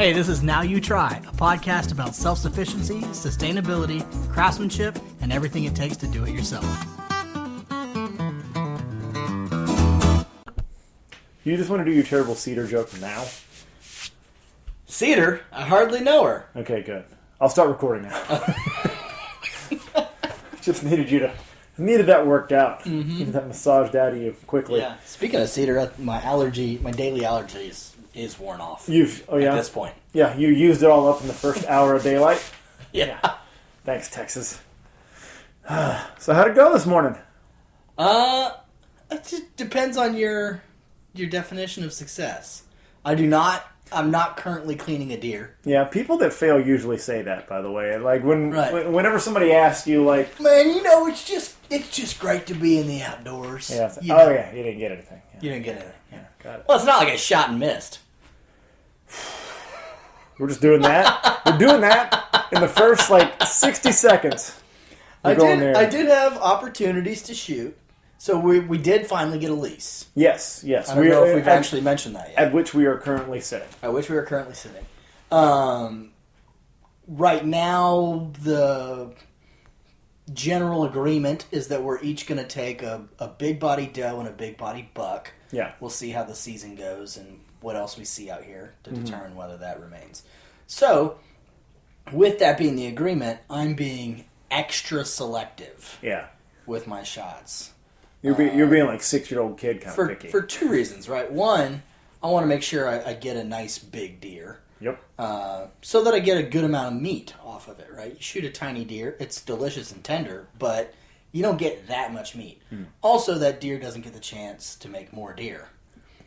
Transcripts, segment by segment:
Hey, this is Now You Try, a podcast about self-sufficiency, sustainability, craftsmanship, and everything it takes to do it yourself. You just want to do your terrible Cedar joke now? Cedar? I hardly know her. Okay, good. I'll start recording now. Just needed that worked out. Mm-hmm. Get that massaged out of you quickly. Yeah. Speaking of cedar, my daily allergy is worn off. At this point. Yeah, you used it all up in the first hour of daylight. Yeah. Thanks, Texas. So how'd it go this morning? It just depends on your definition of success. I'm not currently cleaning a deer. Yeah, people that fail usually say that, by the way. Like whenever somebody asks you, like, man, it's just great to be in the outdoors. Yeah, you didn't get anything. Yeah. You didn't get anything. Yeah, got it. Well, it's not like I shot and missed. We're just doing that. We're doing that in the first 60 seconds. I did have opportunities to shoot. So we did finally get a lease. Yes. I don't know if we've actually mentioned that yet. At which we are currently sitting. Right now, the general agreement is that we're each going to take a big body doe and a big body buck. Yeah. We'll see how the season goes and what else we see out here to determine whether that remains. So, with that being the agreement, I'm being extra selective. Yeah. With my shots. You're being like 6-year-old kid kind of picky. For two reasons, right? One, I want to make sure I get a nice big deer. Yep. So that I get a good amount of meat off of it, right? You shoot a tiny deer, it's delicious and tender, but you don't get that much meat. Also, that deer doesn't get the chance to make more deer.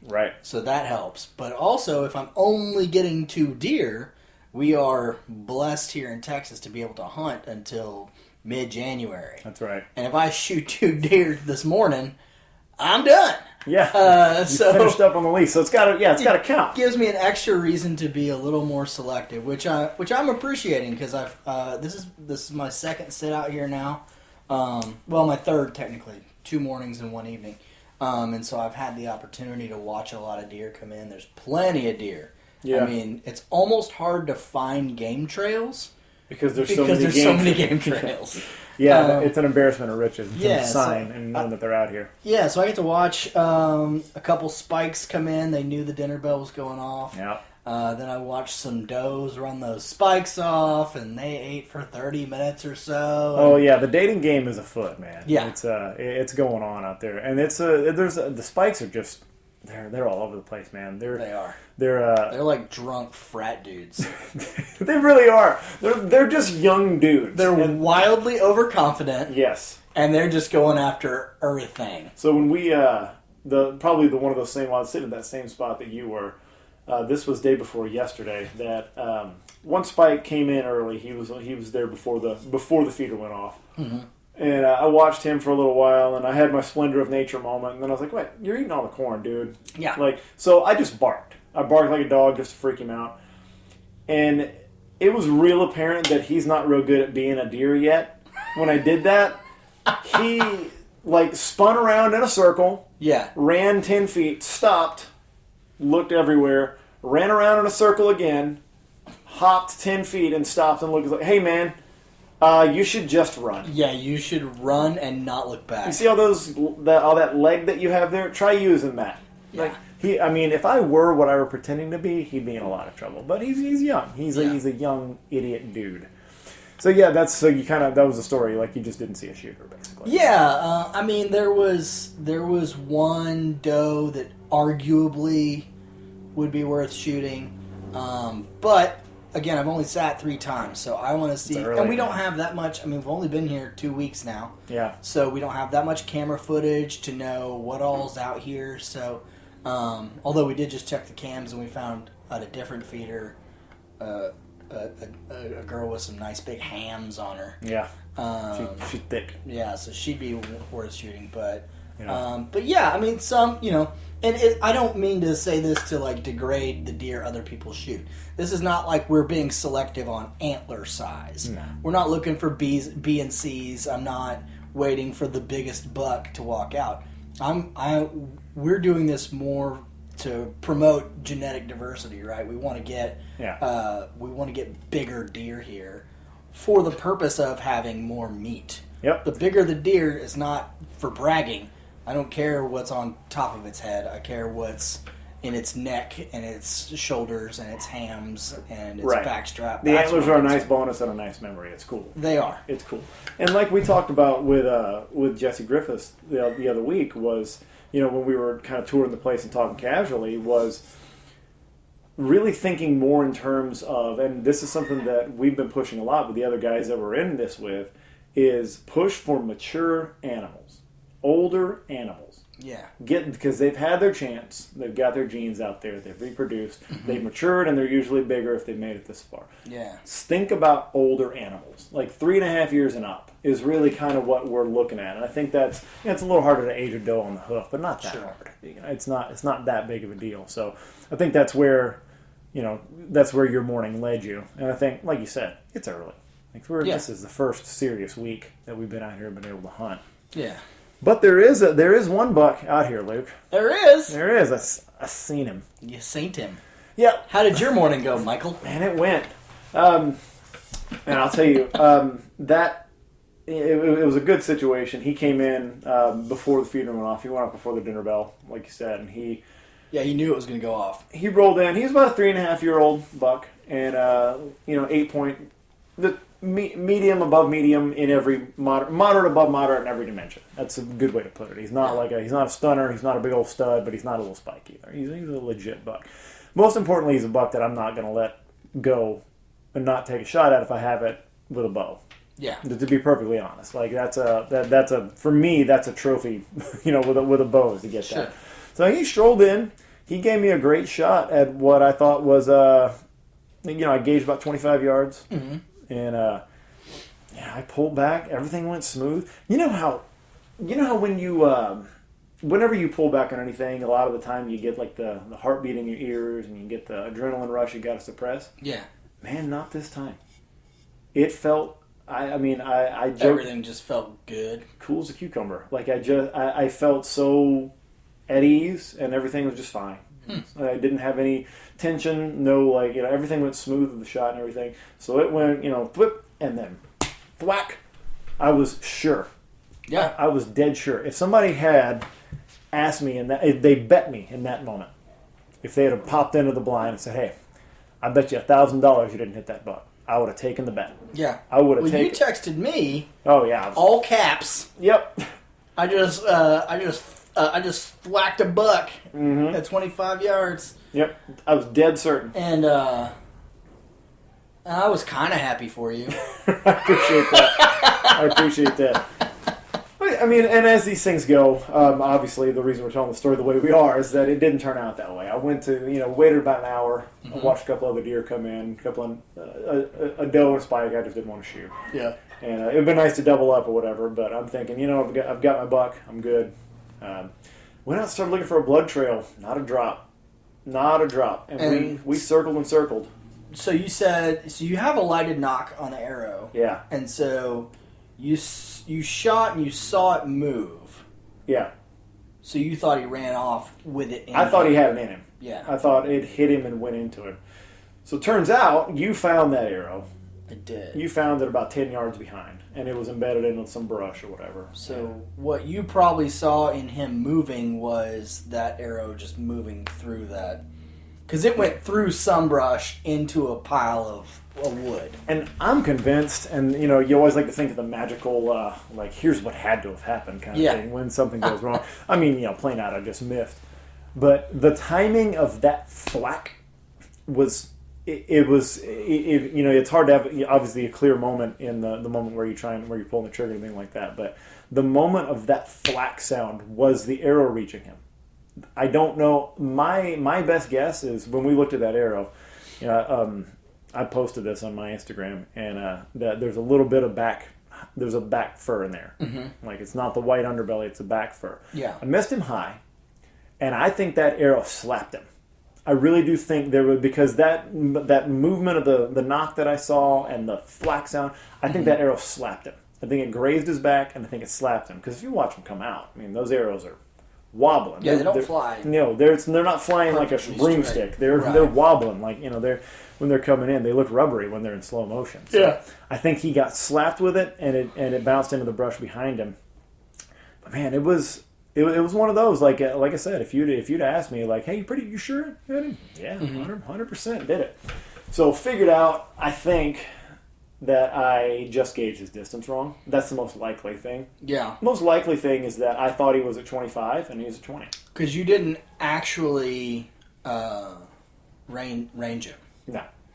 Right. So that helps. But also, if I'm only getting 2 deer, we are blessed here in Texas to be able to hunt until mid-January. That's right. And if I shoot 2 deer this morning, I'm done. Yeah. So finished up on the lease, so it's got to count. Gives me an extra reason to be a little more selective, which I'm appreciating because this is my second sit out here now. My third technically, 2 mornings and 1 evening. And so I've had the opportunity to watch a lot of deer come in. There's plenty of deer. Yeah. I mean, it's almost hard to find game trails. Because there's so many game trails. Yeah, it's an embarrassment of riches. It's a sign so, and knowing that they're out here. Yeah, so I get to watch a couple spikes come in. They knew the dinner bell was going off. Yeah. Then I watched some does run those spikes off, and they ate for 30 minutes or so. Oh yeah, the dating game is afoot, man. Yeah, it's going on out there, and the spikes are just they're all over the place, man. They are. They're like drunk frat dudes. They really are. They're just young dudes. They're wildly overconfident. Yes. And they're just going after everything. So when we probably one of those same, I was sitting at that same spot that you were. This was day before yesterday. That one spike came in early. He was there before the feeder went off. Mm-hmm. And I watched him for a little while, and I had my splendor of nature moment. And then I was like, "Wait, you're eating all the corn, dude." Yeah. So I just barked. I barked like a dog just to freak him out. And it was real apparent that he's not real good at being a deer yet. When I did that, he spun around in a circle. Yeah. Ran 10 feet, stopped, looked everywhere, ran around in a circle again, hopped 10 feet and stopped and looked like, "Hey man, you should just run." Yeah, you should run and not look back. You see all that leg that you have there? Try using that. Yeah. If I were what I were pretending to be, he'd be in a lot of trouble. But he's young. He's a young idiot dude. So yeah, that was the story. You just didn't see a shooter, basically. Yeah, there was one doe that arguably would be worth shooting, but again, I've only sat 3 times, so I want to see. And we don't have that much. We've only been here 2 weeks now. Yeah. So we don't have that much camera footage to know what all's out here. So, although we did just check the cams and we found at a different feeder a girl with some nice big hams on her. Yeah. She's thick. Yeah, so she'd be worth shooting, but. Yeah. But yeah, I don't mean to say this to degrade the deer other people shoot. This is not like we're being selective on antler size. No. We're not looking for B and C's. I'm not waiting for the biggest buck to walk out. We're doing this more to promote genetic diversity, right? We want to get Yeah. bigger deer here for the purpose of having more meat. Yep. The bigger the deer is not for bragging. I don't care what's on top of its head. I care what's in its neck and its shoulders and its hams and its backstrap. The antlers are a nice bonus and a nice memory. It's cool. They are. It's cool. And like we talked about with Jesse Griffiths the other week was, when we were kind of touring the place and talking casually, was really thinking more in terms of, and this is something that we've been pushing a lot with the other guys that we're in this with, is push for mature animals, older animals. Yeah. Because they've had their chance, they've got their genes out there, they've reproduced, they've matured, and they're usually bigger if they've made it this far. Yeah. Think about older animals, like 3.5 years and up is really kind of what we're looking at, and I think that's it's a little harder to age a doe on the hoof, but not that hard. It's not that big of a deal. So I think that's where your morning led you, and I think, like you said, it's early. This is the first serious week that we've been out here and been able to hunt. Yeah. But there is one buck out here, Luke. There is. There is. I seen him. You seen him. Yeah. How did your morning go, Michael? Man, it went. And I'll tell you, that it was a good situation. He came in before the feeder went off. He went up before the dinner bell, like you said, and he knew it was going to go off. He rolled in. He's about a 3.5-year-old buck, and 8-point, the medium above medium in every moderate above moderate in every dimension. That's a good way to put it. He's not he's not a stunner. He's not a big old stud, but he's not a little spike either. He's a legit buck. Most importantly, he's a buck that I'm not going to let go and not take a shot at if I have it with a bow. Yeah. To be perfectly honest, like for me that's a trophy, with a bow is to get that. So he strolled in. He gave me a great shot at what I thought was I gauged about 25 yards. Mm-hmm. And I pulled back. Everything went smooth. You know how when you whenever you pull back on anything, a lot of the time you get like the heartbeat in your ears and you get the adrenaline rush you got to suppress. Yeah. Man, not this time. It felt. I joked, everything just felt good. Cool as a cucumber. Like I felt so at ease and everything was just fine. I didn't have any tension, everything went smooth with the shot and everything. So it went, flip, and then thwack. I was sure. Yeah. I was dead sure. If somebody had asked me, if they bet me in that moment, if they had popped into the blind and said, hey, I bet you $1,000 you didn't hit that buck, I would have taken the bet. Yeah. I would have taken. You texted me. Oh, yeah. All caps. Yep. I just thwacked a buck at 25 yards. Yep, I was dead certain. And I was kind of happy for you. I appreciate that. I mean, and as these things go, obviously the reason we're telling the story the way we are is that it didn't turn out that way. I went to, waited about an hour, watched a couple other deer come in, a doe and a spike I just didn't want to shoot. Yeah. And it would be nice to double up or whatever, but I'm thinking, I've got my buck, I'm good. Went out and started looking for a blood trail. Not a drop. And we circled and circled. So you said, you have a lighted knock on the arrow. Yeah. And so you shot and you saw it move. Yeah. So you thought he ran off with it in I thought he had it in him. Yeah. I thought it hit him and went into him. So it turns out you found that arrow. I did. You found it about 10 yards behind, and it was embedded in some brush or whatever. So what you probably saw in him moving was that arrow just moving through that. Because it went through some brush into a pile of wood. And I'm convinced, and you always like to think of the magical, here's what had to have happened kind of thing when something goes wrong. I mean, plain out, I just miffed. But the timing of that thwack was... it's hard to have obviously a clear moment in the moment where you're pulling the trigger and anything like that, but the moment of that thwack sound was the arrow reaching him. I don't know. My best guess is when we looked at that arrow, I posted this on my Instagram, and that there's a little bit of back fur in there. Mm-hmm. Like it's not the white underbelly, it's the back fur. Yeah. I missed him high, and I think that arrow slapped him. I really do think there was, because that movement of the knock that I saw and the thwack sound, I think that arrow slapped him. I think it grazed his back, and I think it slapped him. Because if you watch him come out, I mean, those arrows are wobbling. Yeah, they don't they're, fly. No, they're not flying like a Perfectly broomstick. straight. They're Right. wobbling like when they're coming in. They look rubbery when they're in slow motion. So Yeah. I think he got slapped with it, and it bounced into the brush behind him. But man, it was one of those, like I said, if you'd asked me, like, hey, you sure? Yeah, 100% did it. So figured out, I think, that I just gauged his distance wrong. That's the most likely thing. Yeah. Most likely thing is that I thought he was at 25 and he's at 20. Because you didn't actually range him.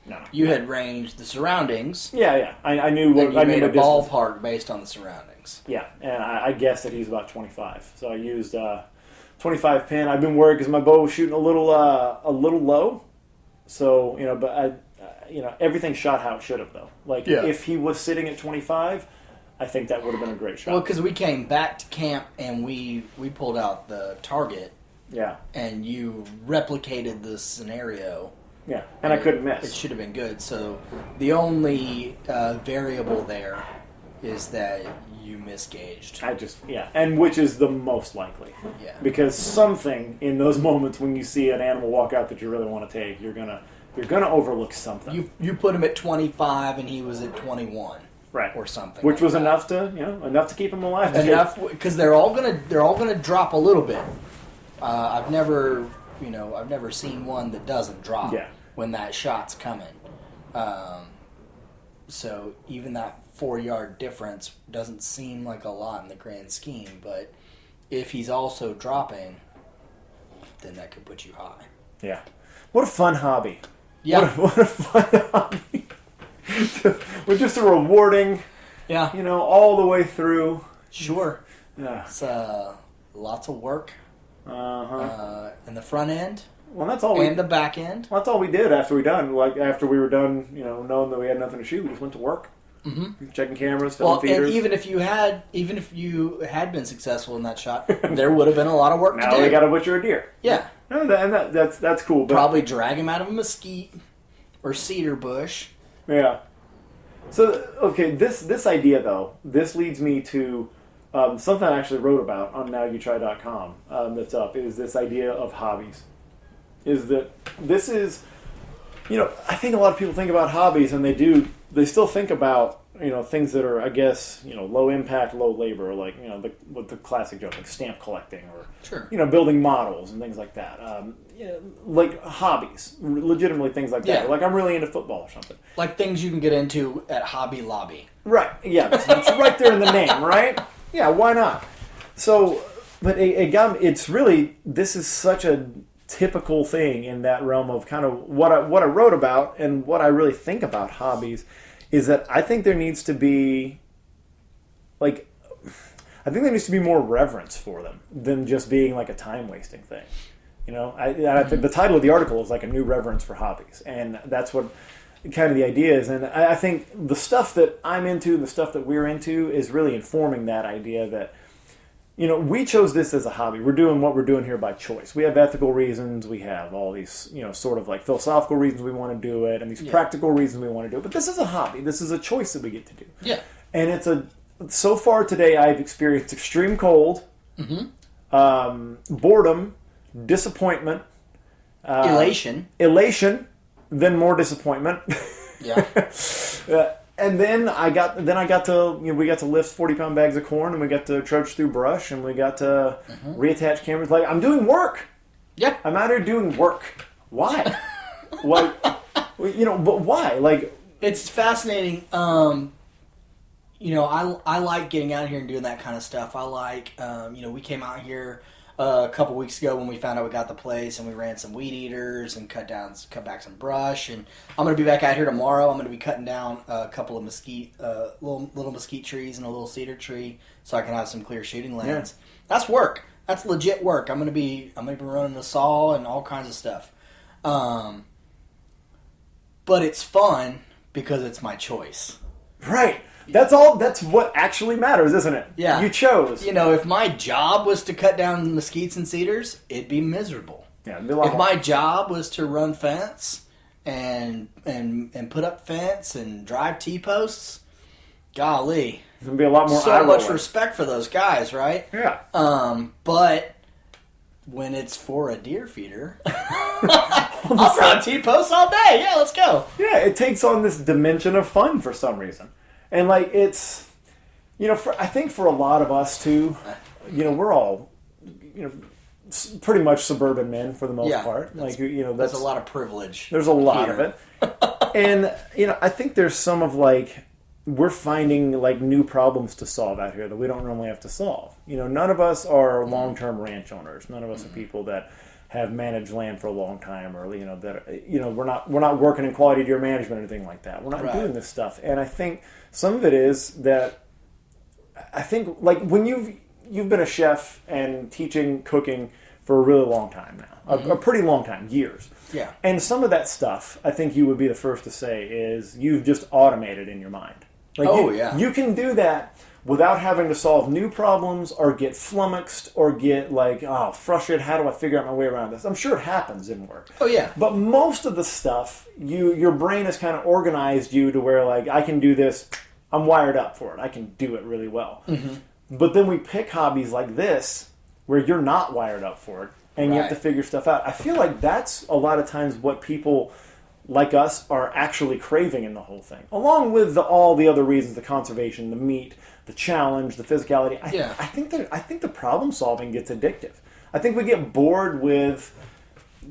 No. You had ranged the surroundings. Yeah. I knew what And you I knew made my a distance. ballpark based on the surroundings. Yeah, and I guessed that he's about 25. So I used 25 pin. I've been worried because my bow was shooting a little low. So but everything shot how it should have though. Like if he was sitting at 25, I think that would have been a great shot. Well, because we came back to camp and we pulled out the target. Yeah. And you replicated the scenario. Yeah, and I couldn't miss. It should have been good. So the only variable there is that you misgauged. And which is the most likely. Yeah. Because something in those moments when you see an animal walk out that you really want to take, you're gonna overlook something. You put him at 25 and he was at 21. Right. Or something. Which like was that. enough to keep him alive. Enough because they're all gonna drop a little bit. I've never seen one that doesn't drop when that shot's coming. So even that 4-yard difference doesn't seem like a lot in the grand scheme, but if he's also dropping, then that could put you high. Yeah. What a fun hobby. Yeah. What a fun hobby. With just a rewarding, all the way through. Sure. Yeah. It's lots of work. In the front end. Well, that's all. And the back end. Well, that's all we did after we were done, knowing that we had nothing to shoot, we just went to work. Mm-hmm. Checking cameras, filming feeders. And even if you had been successful in that shot, there would have been a lot of work to do. Now we got to butcher a deer. Yeah. No, that's cool. But probably drag him out of a mesquite or cedar bush. Yeah. So this idea though, this leads me to something I actually wrote about on NowYouTry.com. That's up is this idea of hobbies. Is that this is, I think a lot of people think about hobbies and they still think about, things that are, I guess, low impact, low labor, like, the classic joke, like stamp collecting or, sure. Building models and things like that. Like hobbies, legitimately things like that. Yeah. Like I'm really into football or something. Like things you can get into at Hobby Lobby. Right, yeah, it's right there in the name, right? Yeah, why not? So, but it's really, this is such a typical thing in that realm of kind of what I wrote about and what I really think about hobbies is that I think there needs to be more reverence for them than just being like a time wasting thing. I think the title of the article is like a new reverence for hobbies, and that's what kind of the idea is. And I think the stuff that I'm into, the stuff that we're into, is really informing that idea that we chose this as a hobby. We're doing what we're doing here by choice. We have ethical reasons. We have all these, sort of like philosophical reasons we want to do it, and these practical reasons we want to do it. But this is a hobby. This is a choice that we get to do. Yeah. And so far today, I've experienced extreme cold, boredom, disappointment, elation, then more disappointment. Yeah. And then I got to we got to lift 40-pound bags of corn, and we got to trudge through brush, and we got to reattach cameras. Like I'm doing work. Yeah. I'm out here doing work. Why? But why? Like it's fascinating. I like getting out here and doing that kind of stuff. I like, we came out here a couple weeks ago when we found out we got the place, and we ran some weed eaters and cut back some brush. And I'm going to be back out here tomorrow. I'm going to be cutting down a couple of little mesquite trees and a little cedar tree so I can have some clear shooting lands. Yeah. That's work. That's legit work. I'm going to be running the saw and all kinds of stuff. But it's fun because it's my choice. Right. That's all. That's what actually matters, isn't it? Yeah. You chose. If my job was to cut down mesquites and cedars, it'd be miserable. Yeah, it'd be a lot if my job was to run fence and put up fence and drive T-posts, golly. There's going to be a lot more so much respect for those guys, right? Yeah. But when it's for a deer feeder, I'll run T-posts all day. Yeah, let's go. Yeah, it takes on this dimension of fun for some reason. And, like, it's, I think for a lot of us, too, we're all, pretty much suburban men for the most part. Like, there's a lot of privilege. There's a lot of it. And, I think there's some of, like, we're finding, like, new problems to solve out here that we don't normally have to solve. None of us are long-term ranch owners. None of us are people that have managed land for a long time, or we're not working in quality deer management or anything like that. We're not doing this stuff. And I think some of it is that like when you've been a chef and teaching cooking for a really long time now, a pretty long time, years. Yeah. And some of that stuff, I think you would be the first to say, is you've just automated in your mind. Like you can do that without having to solve new problems or get flummoxed or get frustrated. How do I figure out my way around this? I'm sure it happens in work. Oh yeah. But most of the stuff, your brain has kind of organized you to where, like, I can do this. I'm wired up for it. I can do it really well. Mm-hmm. But then we pick hobbies like this where you're not wired up for it and you have to figure stuff out. I feel like that's a lot of times what people like us are actually craving in the whole thing, along with all the other reasons: the conservation, the meat, the challenge, the physicality. I think the problem solving gets addictive. I think we get bored with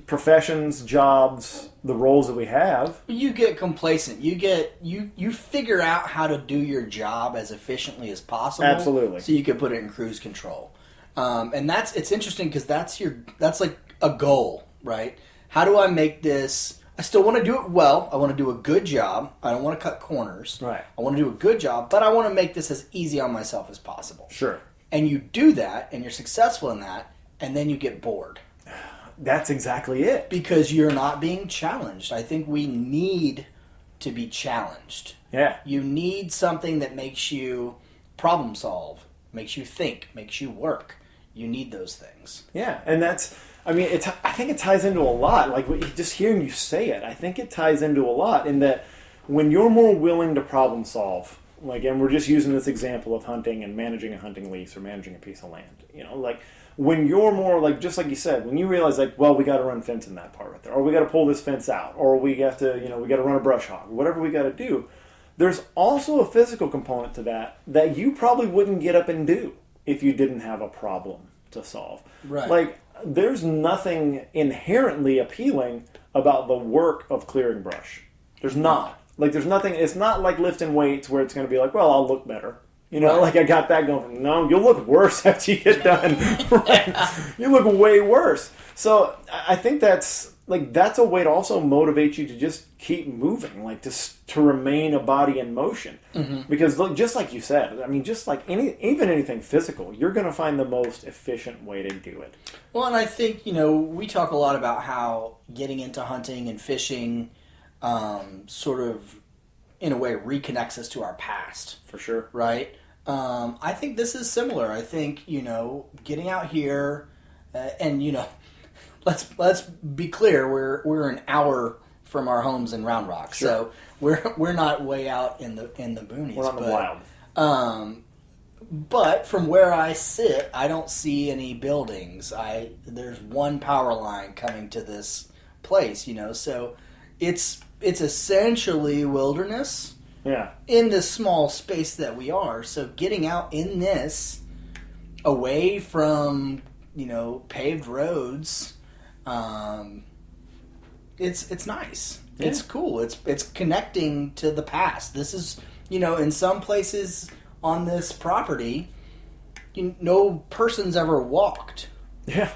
professions, jobs, the roles that we have. You get complacent. You figure out how to do your job as efficiently as possible. Absolutely. So you can put it in cruise control. And it's interesting because that's like a goal, right? How do I make this? I still want to do it well. I want to do a good job. I don't want to cut corners. Right. I want to do a good job, but I want to make this as easy on myself as possible. Sure. And you do that, and you're successful in that, and then you get bored. That's exactly it. Because you're not being challenged. I think we need to be challenged. Yeah. You need something that makes you problem solve, makes you think, makes you work. You need those things. Yeah, and I think it ties into a lot. Like, just hearing you say it, I think it ties into a lot in that when you're more willing to problem solve, like, and we're just using this example of hunting and managing a hunting lease or managing a piece of land, like, when you're more, like, just like you said, when you realize, like, well, we got to run fence in that part right there, or we got to pull this fence out, or we got to, we got to run a brush hog, or whatever we got to do, there's also a physical component to that you probably wouldn't get up and do if you didn't have a problem to solve. Right. Like, there's nothing inherently appealing about the work of clearing brush. There's not. Like, there's nothing, it's not like lifting weights where it's going to be like, well, I'll look better. Like, I got that going. No, you'll look worse after you get done. Right? You look way worse. So I think that's a way to also motivate you to just keep moving, like, to remain a body in motion. Mm-hmm. Because look, just like you said, I mean, just like even anything physical, you're going to find the most efficient way to do it. Well, and I think, we talk a lot about how getting into hunting and fishing sort of, in a way, reconnects us to our past. For sure. Right? I think this is similar. I think, getting out here and, let's be clear, we're an hour from our homes in Round Rock. Sure. So we're not way out in the boonies. We're not in the wild. But from where I sit, I don't see any buildings. There's one power line coming to this place, so it's essentially wilderness. Yeah. In this small space that we are. So getting out in this, away from, paved roads, it's nice. Yeah. It's cool. It's connecting to the past. This is, in some places on this property, no person's ever walked. Yeah.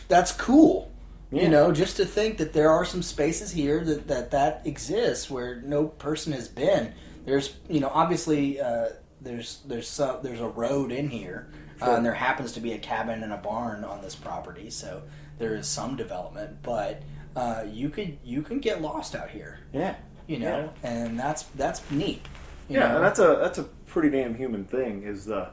That's cool. Yeah. Just to think that there are some spaces here that exists where no person has been. There's, obviously, there's a road in here, sure. And there happens to be a cabin and a barn on this property, so there is some development. But you can get lost out here. Yeah. Yeah. And that's neat. And that's a pretty damn human thing. Is the,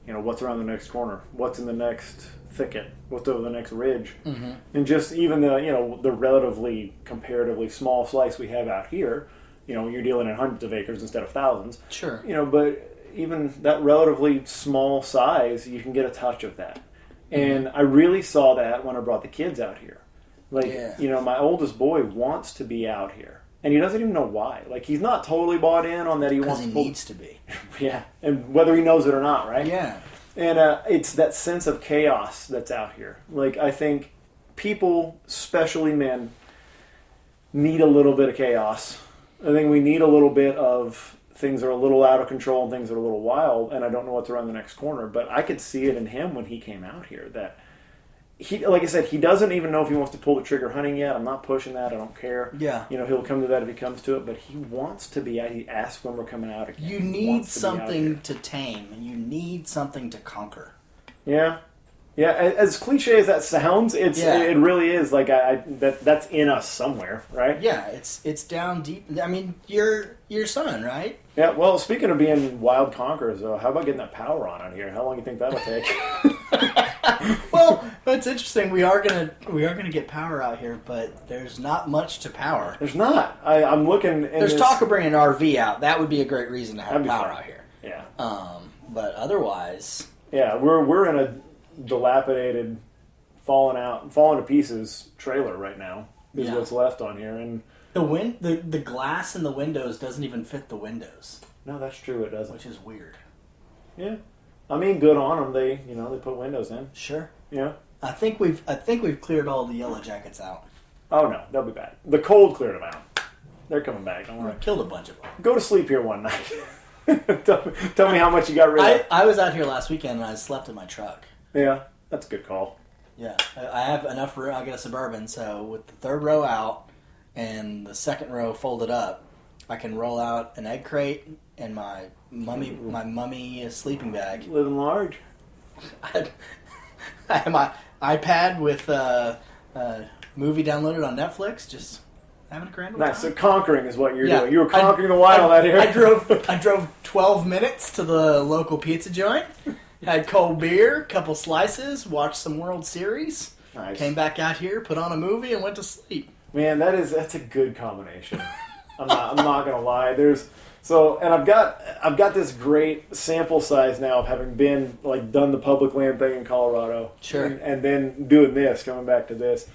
what's around the next corner, what's in the next thicket, what's over the next ridge, mm-hmm. and just even the relatively comparatively small slice we have out here. You're dealing in hundreds of acres instead of thousands. Sure. But even that relatively small size, you can get a touch of that. And I really saw that when I brought the kids out here. Like, Yeah. you know, my oldest boy wants to be out here. And he doesn't even know why. Like, he's not totally bought in on that he Because wants he to. needs to be. Yeah. And whether he knows it or not, right? Yeah. And it's that sense of chaos that's out here. Like, I think people, especially men, need a little bit of chaos. I think we need a little bit of things that are a little out of control and things that are a little wild, and I don't know what's around the next corner. But I could see it in him when he came out here that he, like I said, he doesn't even know if he wants to pull the trigger hunting yet. I'm not pushing that. I don't care. Yeah. You know, he'll come to that if he comes to it, but he wants to be out. He asks when we're coming out again. You He need wants to be out something here. to tame, and you need something to conquer. Yeah. Yeah, as cliche as that sounds, it really is. Like that's in us somewhere, right? Yeah, it's down deep. I mean, your son, right? Yeah. Well, speaking of being wild conquerors, though, how about getting that power on out here? How long do you think that'll take? Well, that's interesting. We are gonna get power out here, but there's not much to power. There's not. I'm looking. There's talk of bringing an RV out. That would be a great reason to have That'd be power fun. out here. Yeah. But otherwise, Yeah, we're in a dilapidated, fallen to pieces trailer right now. Is Yeah. what's left on here, and the glass in the windows doesn't even fit the windows, no, that's true. It doesn't. which is weird. Yeah. I mean, good on them. They put windows in. Sure. Yeah. I think we've cleared all the yellow jackets out. Oh no, they'll be back. The cold cleared them out. They're coming back. Don't worry. Killed a bunch of them. Go to sleep here one night. tell me how much you got rid of. I was out here last weekend and I slept in my truck. Yeah, that's a good call. Yeah, I have enough room. I got a Suburban, so with the third row out and the second row folded up, I can roll out an egg crate and my mummy sleeping bag. Living large. I have my iPad with a movie downloaded on Netflix, just having a grand old Nice. So time. conquering is what you're Yeah. doing. You were conquering the wild out here. I drove 12 minutes to the local pizza joint, had cold beer, couple slices, watched some World Series, Nice. came back out here, put on a movie, and went to sleep. Man, that's a good combination. I'm not gonna lie. And I've got this great sample size now of having been done the public land thing in Colorado. Sure. And then doing this, coming back to this.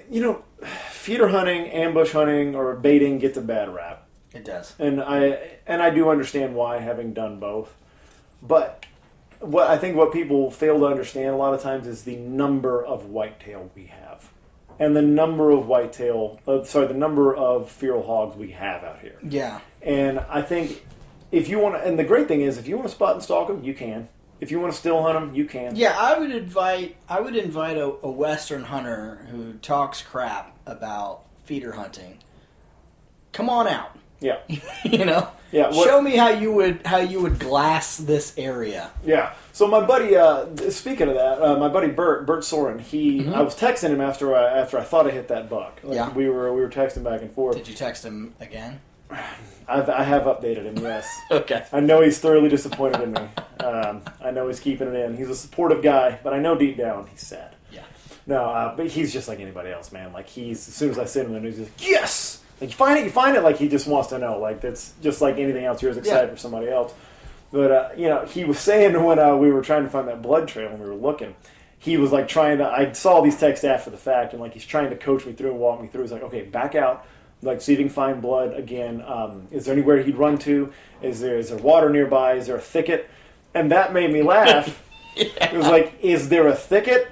You know, feeder hunting, ambush hunting, or baiting gets a bad rap. It does. And I do understand why, having done both. But what people fail to understand a lot of times is the number of whitetail we have, and the number of the number of feral hogs we have out here. Yeah. And I think if you want to, and the great thing is, if you want to spot and stalk them, you can. If you want to still hunt them, you can. Yeah, I would invite a Western hunter who talks crap about feeder hunting. Come on out. Yeah. You know. Yeah. Show me how you would glass this area. Yeah. So my buddy, speaking of that, my buddy Bert Soren, I was texting him after I thought I hit that buck. Yeah. We were texting back and forth. Did you text him again? I have updated him. Yes. Okay. I know he's thoroughly disappointed in me. I know he's keeping it in. He's a supportive guy, but I know deep down he's sad. Yeah. No, but he's just like anybody else, man. Like as soon as I send him the news, he's like, yes. Like you find it. Like he just wants to know. Like it's just like anything else. You're as excited for somebody else. But he was saying when we were trying to find that blood trail and we were looking, he was like trying to. I saw these texts after the fact, and like he's trying to coach me through and walk me through. He's like, okay, back out. Like, see if you can find blood again. Is there anywhere he'd run to? Is there water nearby? Is there a thicket? And that made me laugh. It was like, is there a thicket?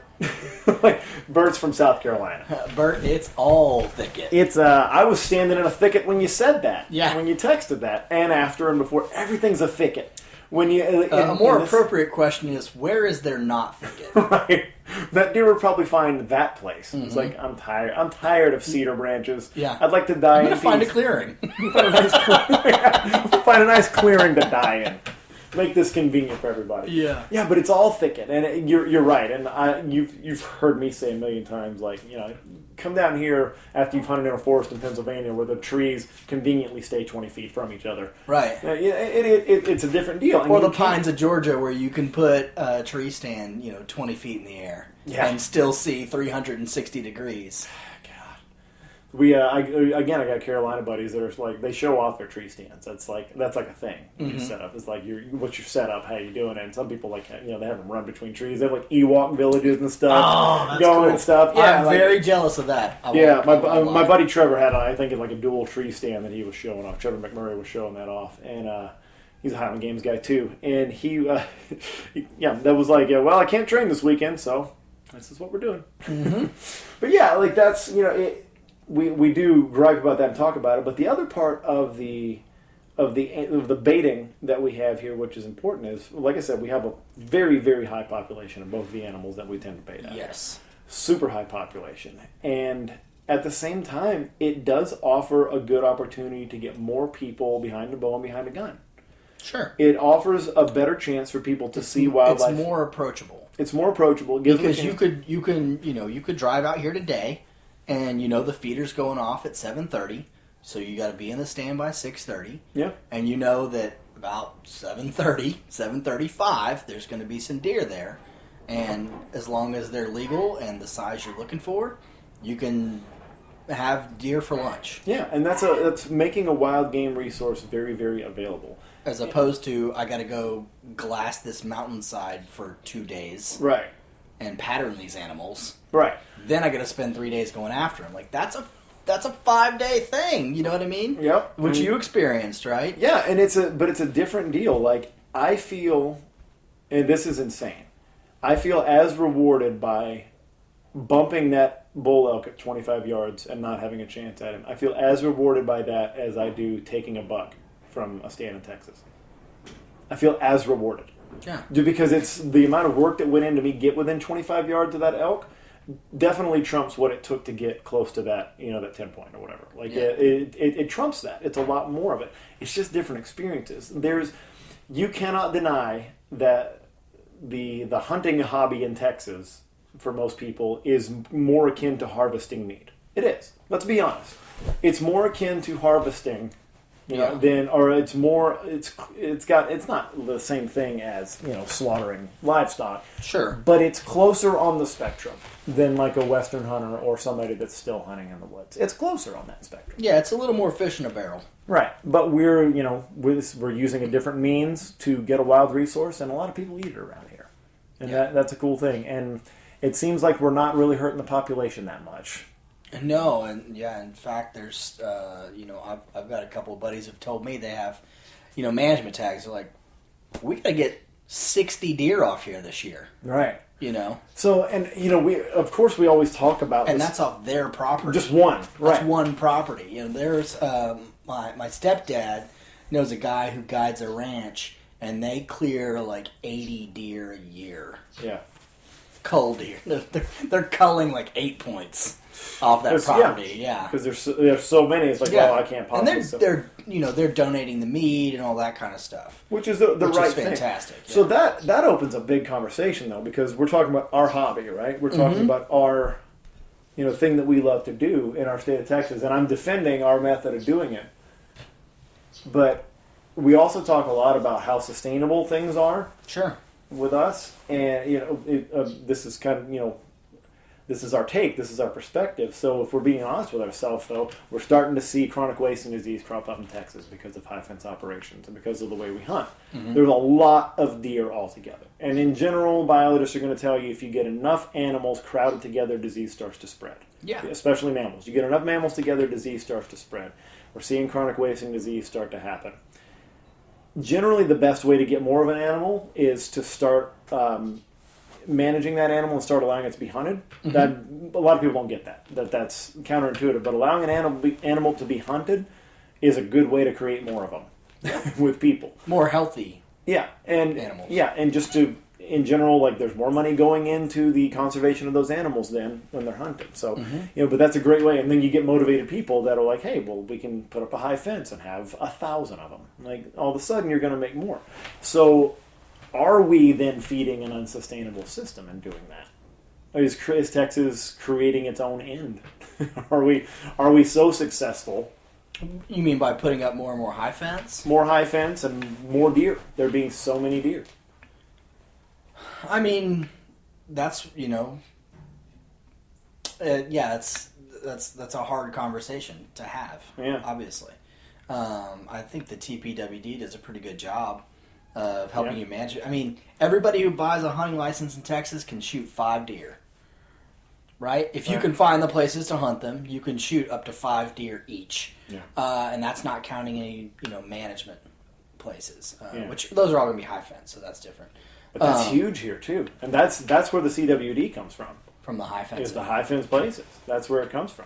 Like, Bert's from South Carolina. Bert, it's all thicket. It's I was standing in a thicket when you said that. Yeah. When you texted that, and after and before, everything's a thicket. When you A more appropriate question is, where is there not thicket? right, that deer would probably find that place. It's like, I'm tired of cedar branches. Yeah. I'd like to die I'm in going to find a peace. clearing. Find a nice clearing to die in. Make this convenient for everybody. Yeah. Yeah, but it's all thicket, and you're right. And you've heard me say a million times, like, come down here after you've hunted in a forest in Pennsylvania where the trees conveniently stay 20 feet from each other. Right. It's a different deal. And Or you the can't- pines of Georgia where you can put a tree stand, 20 feet in the air Yeah. and still see 360 degrees. God. I got Carolina buddies that are like, they show off their tree stands. That's like a thing. You set up. It's like what's your setup? How you doing it? And some people like, they have them run between trees. They have like Ewok villages and stuff. Oh, that's going cool. and stuff. Yeah, I'm very jealous of that. My buddy Trevor had, I think, like a dual tree stand that he was showing off. Trevor McMurray was showing that off, and he's a Highland Games guy too. And that was like, well, I can't train this weekend, so this is what we're doing. But yeah, like that's we do gripe about that and talk about it. But the other part of the baiting that we have here, which is important, is, like I said, we have a very, very high population of both of the animals that we tend to bait at. Yes. Super high population. And at the same time, it does offer a good opportunity to get more people behind a bow and behind a gun. Sure. It offers a better chance for people to see wildlife. It's more approachable. It's more approachable. Because you could drive out here today, and the feeder's going off at 7:30, so you got to be in the stand by 6:30. Yeah. And you know that about 7:30, 7:35, there's going to be some deer there, and as long as they're legal and the size you're looking for, you can have deer for lunch. Yeah, and that's making a wild game resource very, very available. As opposed to, I got to go glass this mountainside for 2 days. Right. And pattern these animals. Right. Then I got to spend 3 days going after them. Like, that's a 5-day thing. You know what I mean? Yep. Which you experienced, right? Yeah, and it's a different deal. Like, I feel, and this is insane, I feel as rewarded by bumping that bull elk at 25 yards and not having a chance at him. I feel as rewarded by that as I do taking a buck from a stand in Texas. I feel as rewarded. Yeah. Because it's the amount of work that went in to me get within 25 yards of that elk definitely trumps what it took to get close to that, that 10 point or whatever. Like, it trumps that. It's a lot more of it. It's just different experiences. You cannot deny that the hunting hobby in Texas, for most people, is more akin to harvesting meat. It is. Let's be honest. It's more akin to harvesting it's not the same thing as, slaughtering livestock. Sure. But it's closer on the spectrum than like a Western hunter or somebody that's still hunting in the woods. It's closer on that spectrum. Yeah, it's a little more fish in a barrel. Right. But we're using a different means to get a wild resource, and a lot of people eat it around here. And that's a cool thing. And it seems like we're not really hurting the population that much. No, and in fact, there's, I've got a couple of buddies who've told me they have, management tags. They're like, we got to get 60 deer off here this year. Right. So, and, we always talk about and this. that's off their property. Just one, right. That's one property. There's, my stepdad knows a guy who guides a ranch, and they clear like 80 deer a year. Yeah. Cull deer. They're culling like 8 points off that property. Yeah. Because there's so many. It's like, well, I can't possibly. And they're donating the meat and all that kind of stuff. Which is the right thing. Fantastic. Yeah. So that opens a big conversation though, because we're talking about our hobby, right? We're talking about our thing that we love to do in our state of Texas, and I'm defending our method of doing it. But we also talk a lot about how sustainable things are. Sure. With us, and this is kind of this is our take, this is our perspective. So if we're being honest with ourselves, though, we're starting to see chronic wasting disease crop up in Texas because of high fence operations and because of the way we hunt. There's a lot of deer altogether, and in general, biologists are going to tell you if you get enough animals crowded together, disease starts to spread. Yeah, especially mammals. You get enough mammals together, disease starts to spread. We're seeing chronic wasting disease start to happen. Generally, the best way to get more of an animal is to start managing that animal and start allowing it to be hunted. That a lot of people don't get that. That's counterintuitive. But allowing an animal to be hunted is a good way to create more of them with people. More healthy. Yeah, and animals. Yeah, and just to in general, like there's more money going into the conservation of those animals than when they're hunted. So but that's a great way. And then you get motivated people that are like, hey, well, we can put up a high fence and have 1,000 of them. Like all of a sudden, you're going to make more. So, are we then feeding an unsustainable system in doing that? Is Texas creating its own end? Are we so successful? You mean by putting up more and more high fence? More high fence and more deer. There being so many deer. I mean, that's, it's that's a hard conversation to have. Yeah. Obviously, I think the TPWD does a pretty good job of helping you manage it. I mean, everybody who buys a hunting license in Texas can shoot 5 deer. Right? If you can find the places to hunt them, you can shoot up to 5 deer each. Yeah. And that's not counting any, management places, which those are all going to be high fence, so that's different. But that's huge here too, and that's where the CWD comes from. From the high fence. Is the high fence places. That's where it comes from.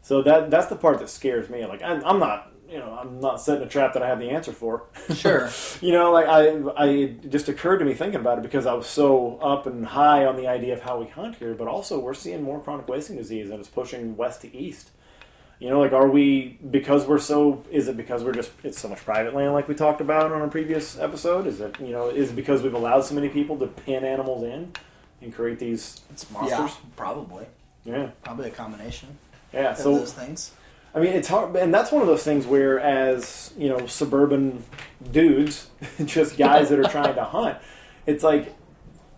So that's the part that scares me. Like I'm not, I'm not setting a trap that I have the answer for. Sure. I it just occurred to me thinking about it because I was so up and high on the idea of how we hunt here, but also we're seeing more chronic wasting disease and it's pushing west to east. Are we, because is it because it's so much private land like we talked about on a previous episode? Is it, is it because we've allowed so many people to pin animals in and create these monsters? Yeah, probably. Yeah. Probably a combination of those things. I mean, it's hard, and that's one of those things where as, suburban dudes, just guys that are trying to hunt, it's like,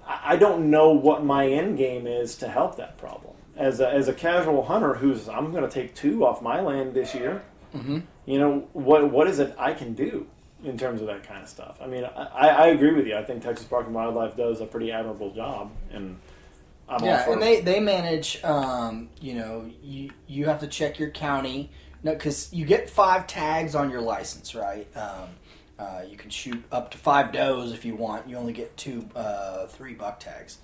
I don't know what my end game is to help that problem. As a casual hunter I'm going to take 2 off my land this year. Mm-hmm. What is it I can do in terms of that kind of stuff? I mean, I agree with you. I think Texas Park and Wildlife does a pretty admirable job, and I'm all for and they manage. You have to check your county, because you get 5 tags on your license, right? You can shoot up to 5 does if you want. You only get 3 buck tags.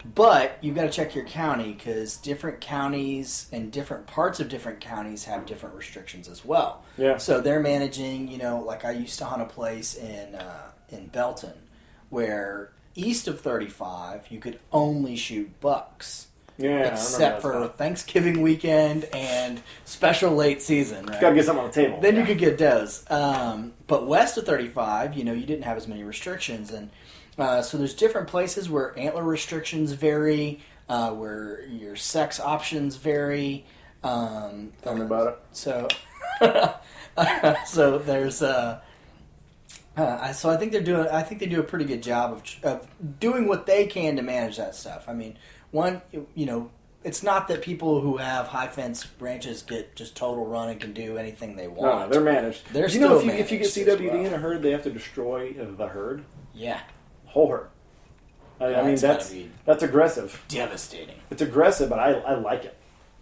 But you've got to check your county because different counties and different parts of different counties have different restrictions as well. Yeah. So they're managing, like I used to hunt a place in Belton where east of 35 you could only shoot bucks. Yeah, except for Thanksgiving weekend and special late season, right? Got to get something on the table. Then you could get does. But west of 35, you didn't have as many restrictions, and so there's different places where antler restrictions vary, where your sex options vary. Tell me about it. So, so there's. So I think they do a pretty good job of doing what they can to manage that stuff. I mean, it's not that people who have high fence ranches get just total run and can do anything they want. No, they're managed. They're still if you get CWD in a herd, they have to destroy the herd. Yeah. Whole herd. I mean, that's aggressive. Devastating. It's aggressive, but I like it.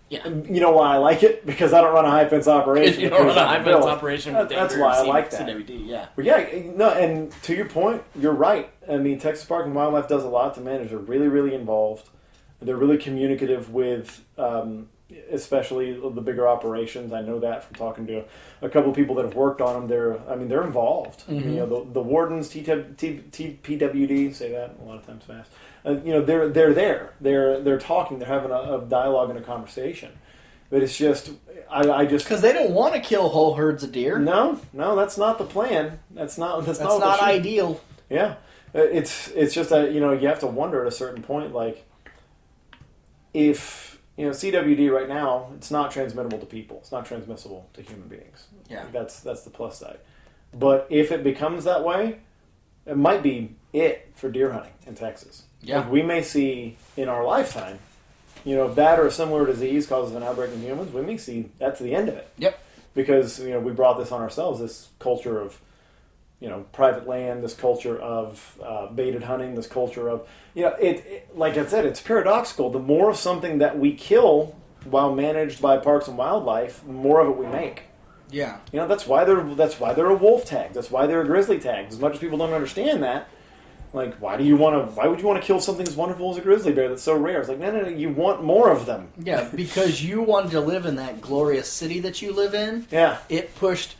Yeah. You know why I like it? Because I don't run a high fence operation. You don't run a high fence operation with that's why I like that. CWD, yeah. But and to your point, you're right. I mean, Texas Park and Wildlife does a lot to manage. They're really, really involved. They're really communicative with, especially the bigger operations. I know that from talking to a couple of people that have worked on them. They're involved. Mm-hmm. The wardens, TPWD, say that a lot of times fast. They're there. They're talking. They're having a dialogue and a conversation. But it's just, I just because they don't want to kill whole herds of deer. No, that's not the plan. That's not ideal. Yeah, it's just that you have to wonder at a certain point, like if CWD right now, it's not transmittable to people. It's not transmissible to human beings. Yeah, that's the plus side. But if it becomes that way, it might be it for deer hunting in Texas. Yeah, like we may see in our lifetime, if that or a similar disease causes an outbreak in humans, we may see that's the end of it. Yep. Because we brought this on ourselves, this culture of private land, this culture of baited hunting, this culture of it like I said, it's paradoxical. The more of something that we kill while managed by Parks and Wildlife, the more of it we make. Yeah. That's why they're a wolf tag. That's why they're a grizzly tag. As much as people don't understand that, like why would you want to kill something as wonderful as a grizzly bear that's so rare? It's like no, you want more of them. Yeah, because you wanted to live in that glorious city that you live in. Yeah. It pushed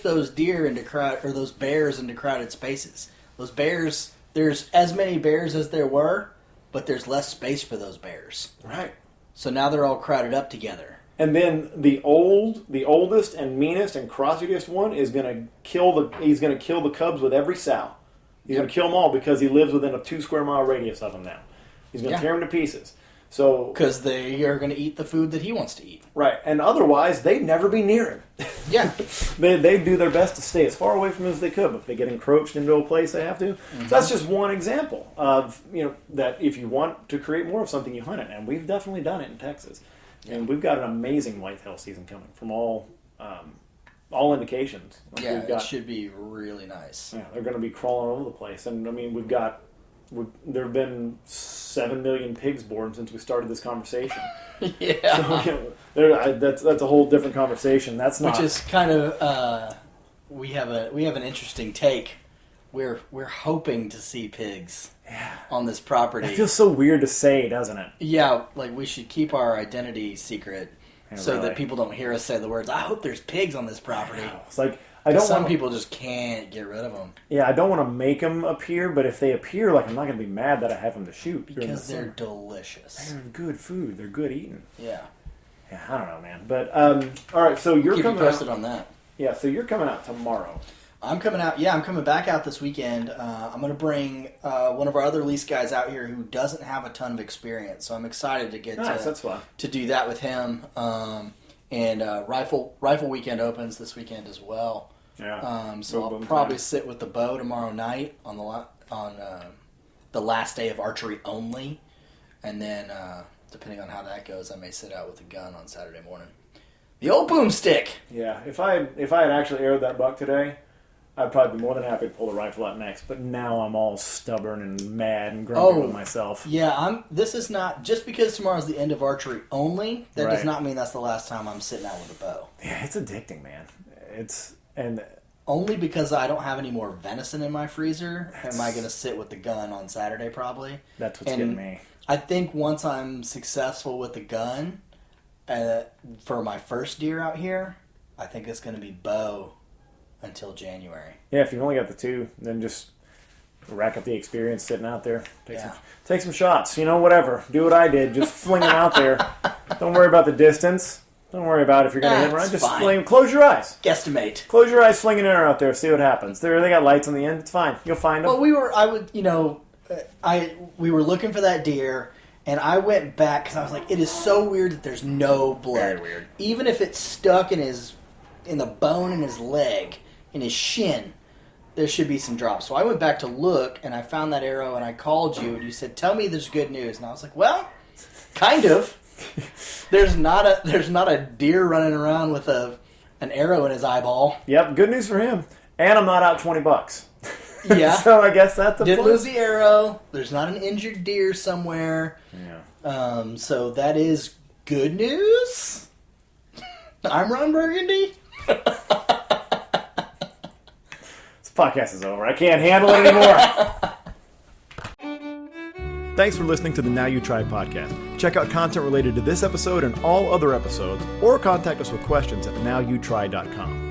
those deer into those bears into crowded spaces. Those bears, there's as many bears as there were, but there's less space for those bears. Right. So now they're all crowded up together. And then the oldest and meanest and crotchetiest one is going to kill the cubs with every sow. He's going to kill them all because he lives within a 2 square mile radius of them now. He's going to tear them to pieces. So because they are going to eat the food that he wants to eat. right, and otherwise they'd never be near him. Yeah. They do their best to stay as far away from him as they could. But if they get encroached into a place, they have to. Mm-hmm. So that's just one example of that if you want to create more of something, you hunt it, and we've definitely done it in Texas, and we've got an amazing whitetail season coming from all indications. Like Yeah, we've got, it should be really nice. yeah, they're going to be crawling all over the place, and I mean there have been 7 million pigs born since we started this conversation. Yeah. So, that's a whole different conversation. That's not. Which is kind of we have an interesting take. We're hoping to see pigs on this property. It feels so weird to say, doesn't it? Yeah, like we should keep our identity secret so really. that people don't hear us say the words, I hope there's pigs on this property. It's like I don't. Some people just can't get rid of them. Yeah, I don't want to make them appear, but if they appear, like I'm not going to be mad that I have them to shoot Because they're delicious. They're good food. They're good eating. Yeah. Yeah, I don't know, man. But all right, so you're Keep you coming posted out. on that. Yeah, so you're coming out tomorrow. I'm coming out. Yeah, I'm coming back out this weekend. I'm going to bring one of our other lease guys out here who doesn't have a ton of experience. So I'm excited to get That's fun. to do that with him. And rifle weekend opens this weekend as well. Yeah. So I'll probably sit with the bow tomorrow night on the last day of archery only, and then depending on how that goes, I may sit out with a gun on Saturday morning. The old boomstick. Yeah, if I had actually arrowed that buck today, I'd probably be more than happy to pull the rifle out next. But now I'm all stubborn and mad and grumpy with myself. Yeah, this is not just because tomorrow's the end of archery only. That does Right. not mean that's the last time I'm sitting out with a bow. Yeah, it's addicting, man. And Only because I don't have any more venison in my freezer. Am I going to sit with the gun on Saturday? Probably. that's what's getting me. I think once I'm successful with the gun for my first deer out here, I think it's going to be bow until January. Yeah, if you've only got the two, then just rack up the experience sitting out there. Take some shots. Whatever. Do what I did. Just fling them out there. Don't worry about the distance. Don't worry about if you're going to hit right. Just fling. Close your eyes. Guesstimate. Close your eyes, fling an arrow out there. See what happens. They got lights on the end. It's fine. You'll find them. Well, we were looking for that deer, and I went back because I was like, it is so weird that there's no blood. Very weird. Even if it's stuck in the bone in his leg, in his shin, there should be some drops. So I went back to look, and I found that arrow, and I called you, and you said, tell me there's good news. And I was like, well, kind of. There's not a deer running around with an arrow in his eyeball. Yep, good news for him. And I'm not out $20. Yeah. So I guess that's a Didn't plus. lose the arrow. There's not an injured deer somewhere. Yeah. So that is good news. I'm Ron Burgundy. This podcast is over. I can't handle it anymore. Thanks for listening to the Now You Try podcast. Check out content related to this episode and all other episodes, or contact us with questions at nowyouTry.com.